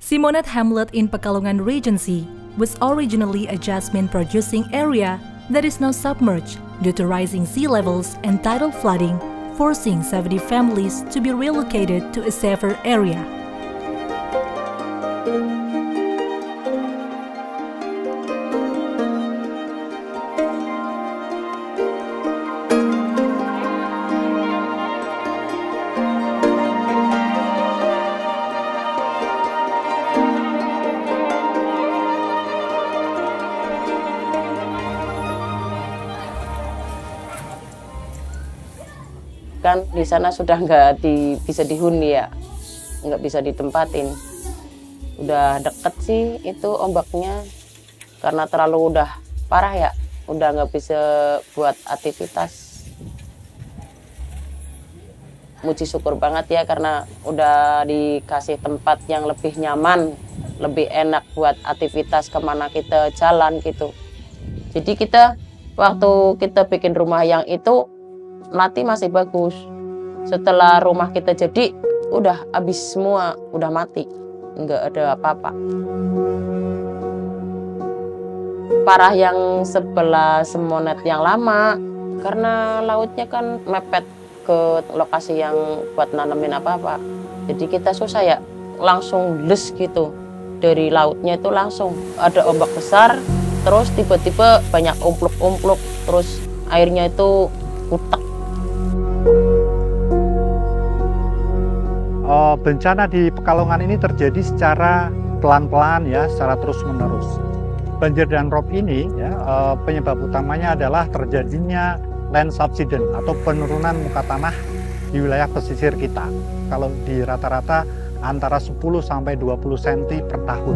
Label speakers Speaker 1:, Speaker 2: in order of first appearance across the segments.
Speaker 1: Simonet Hamlet in Pekalongan Regency was originally a jasmine producing area that is now submerged due to rising sea levels and tidal flooding, forcing 70 families to be relocated to a safer area.
Speaker 2: Kan di sana sudah bisa dihuni ya, nggak bisa ditempatin. Udah deket sih itu ombaknya, karena terlalu udah parah ya, udah nggak bisa buat aktivitas. Muji syukur banget ya karena udah dikasih tempat yang lebih nyaman, lebih enak buat aktivitas kemana kita jalan gitu. Jadi kita waktu kita bikin rumah yang itu mati masih bagus. Setelah rumah kita jadi udah habis semua, udah mati, nggak ada apa-apa. Parah yang sebelah Simonet yang lama, karena lautnya kan mepet ke lokasi yang buat nanemin apa-apa. Jadi kita susah ya, langsung les gitu. Dari lautnya itu langsung ada ombak besar, terus tiba-tiba banyak umpluk-umpluk, terus airnya itu kutek.
Speaker 3: Bencana di Pekalongan ini terjadi secara pelan-pelan ya, secara terus-menerus. Banjir dan rob ini ya, penyebab utamanya adalah terjadinya land subsidence atau penurunan muka tanah di wilayah pesisir kita. Kalau di rata-rata antara 10 sampai 20 cm per tahun.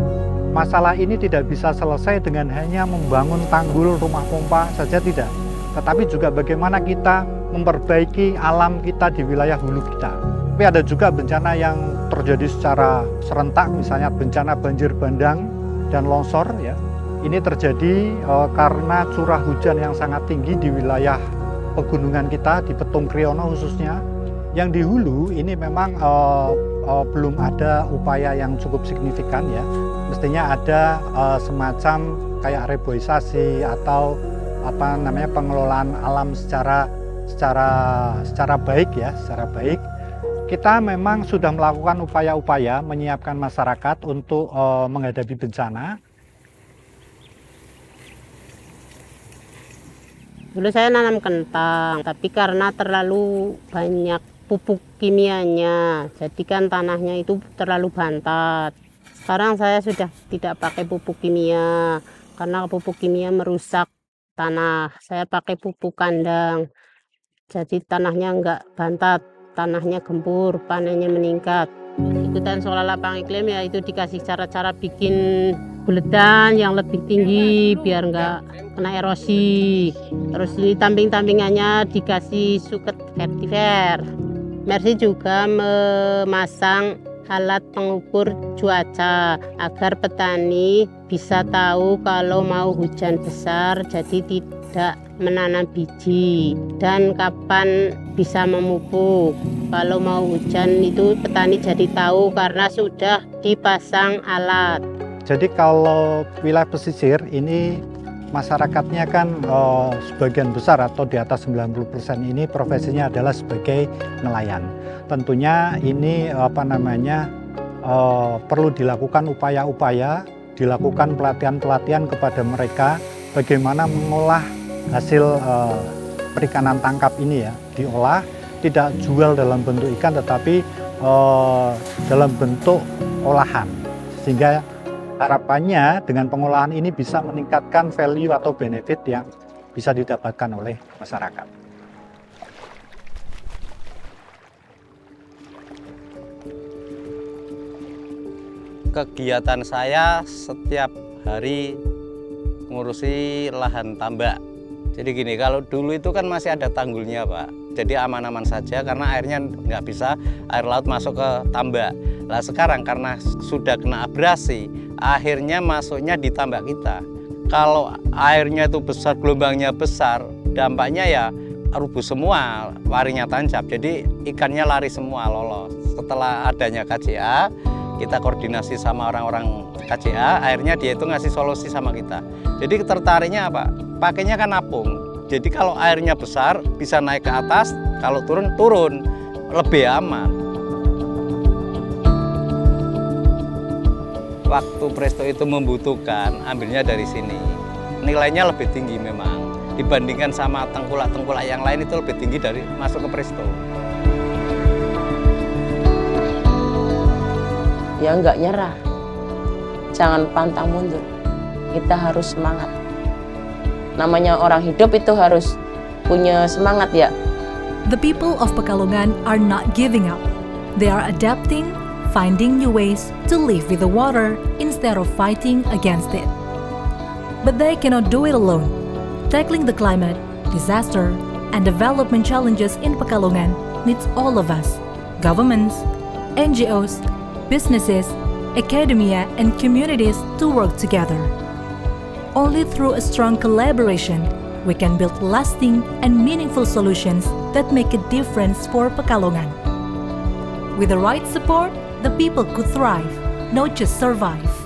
Speaker 3: Masalah ini tidak bisa selesai dengan hanya membangun tanggul, rumah pompa saja tidak. Tetapi juga bagaimana kita memperbaiki alam kita di wilayah hulu kita. Tapi ada juga bencana yang terjadi secara serentak, misalnya bencana banjir bandang dan longsor ya. Ini terjadi karena curah hujan yang sangat tinggi di wilayah pegunungan kita, di Petung Kriono khususnya. Yang di hulu ini memang belum ada upaya yang cukup signifikan ya. Mestinya ada semacam kayak reboisasi atau pengelolaan alam secara baik ya, secara baik. Kita memang sudah melakukan upaya-upaya menyiapkan masyarakat untuk menghadapi bencana.
Speaker 4: Dulu saya nanam kentang, tapi karena terlalu banyak pupuk kimianya, jadi kan tanahnya itu terlalu bantat. Sekarang saya sudah tidak pakai pupuk kimia, karena pupuk kimia merusak tanah. Saya pakai pupuk kandang, jadi tanahnya enggak bantat, tanahnya gembur, panennya meningkat. Ikutan soal lapang iklim ya itu dikasih cara-cara bikin buledan yang lebih tinggi biar enggak kena erosi. Terus ini tamping-tampingannya dikasih suket vertiver. Mercy juga memasang alat pengukur cuaca agar petani bisa tahu kalau mau hujan besar jadi tidak menanam biji dan kapan bisa memupuk. Kalau mau hujan itu petani jadi tahu karena sudah dipasang alat.
Speaker 3: Jadi kalau wilayah pesisir ini masyarakatnya kan sebagian besar atau di atas 90% ini profesinya adalah sebagai nelayan. Tentunya ini perlu dilakukan upaya-upaya, dilakukan pelatihan-pelatihan kepada mereka bagaimana mengolah hasil perikanan tangkap ini ya, diolah tidak jual dalam bentuk ikan tetapi dalam bentuk olahan, sehingga harapannya dengan pengolahan ini bisa meningkatkan value atau benefit yang bisa didapatkan oleh masyarakat.
Speaker 5: Kegiatan saya setiap hari ngurusi lahan tambak. Jadi gini, kalau dulu itu kan masih ada tanggulnya Pak. Jadi aman-aman saja karena airnya nggak bisa air laut masuk ke tambak. Nah sekarang karena sudah kena abrasi, akhirnya masuknya di tambak kita. Kalau airnya itu besar, gelombangnya besar, dampaknya ya rubuh semua, warinya tancap. Jadi ikannya lari semua, lolos. Setelah adanya KJA, kita koordinasi sama orang-orang KCA, akhirnya dia itu ngasih solusi sama kita. Jadi tertariknya apa? Pakainya kan apung. Jadi kalau airnya besar bisa naik ke atas, kalau turun lebih aman. Waktu Presto itu membutuhkan, ambilnya dari sini. Nilainya lebih tinggi memang. Dibandingkan sama tengkulak-tengkulak yang lain itu lebih tinggi dari masuk ke Presto.
Speaker 2: Ya nggak nyerah, jangan pantang mundur, kita harus semangat. Namanya orang hidup itu harus punya semangat ya.
Speaker 1: The people of Pekalongan are not giving up. They are adapting, finding new ways to live with the water instead of fighting against it. But they cannot do it alone. Tackling the climate, disaster, and development challenges in Pekalongan needs all of us, governments, NGOs, businesses, academia, and communities to work together. Only through a strong collaboration, we can build lasting and meaningful solutions that make a difference for Pekalongan. With the right support, the people could thrive, not just survive.